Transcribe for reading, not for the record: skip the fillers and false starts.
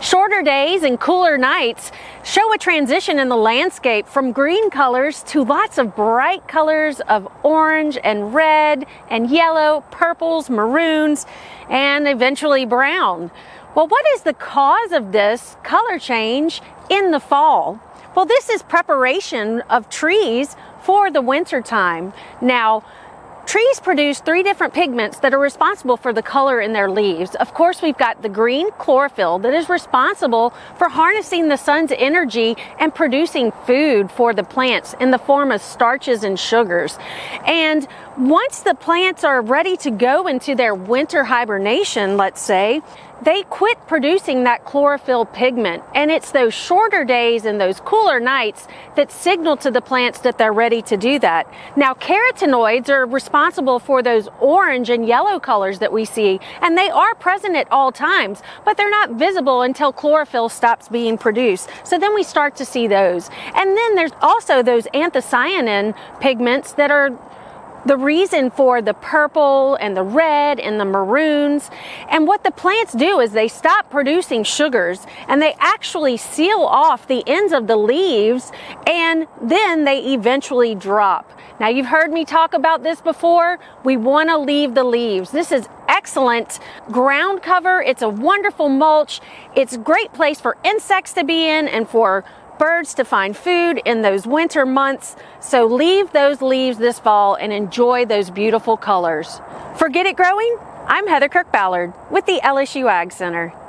Shorter days and cooler nights show a transition in the landscape from green colors to lots of bright colors of orange and red and yellow, purples, maroons, and eventually brown. Well, what is the cause of this color change in the fall? Well, this is preparation of trees for the winter time. Now, trees produce three different pigments that are responsible for the color in their leaves. Of course, we've got the green chlorophyll that is responsible for harnessing the sun's energy and producing food for the plants in the form of starches and sugars. And once the plants are ready to go into their winter hibernation, let's say, they quit producing that chlorophyll pigment, and it's those shorter days and those cooler nights that signal to the plants that they're ready to do that. Now, carotenoids are responsible for those orange and yellow colors that we see, and they are present at all times, but they're not visible until chlorophyll stops being produced. So then we start to see those. And then there's also those anthocyanin pigments that are the reason for the purple and the red and the maroons. And what the plants do is they stop producing sugars and they actually seal off the ends of the leaves, and then they eventually drop. Now, you've heard me talk about this before. We want to leave the leaves. This is excellent ground cover. It's a wonderful mulch. It's a great place for insects to be in and for birds to find food in those winter months. So leave those leaves this fall and enjoy those beautiful colors. For Get It Growing, I'm Heather Kirk-Ballard with the LSU AgCenter.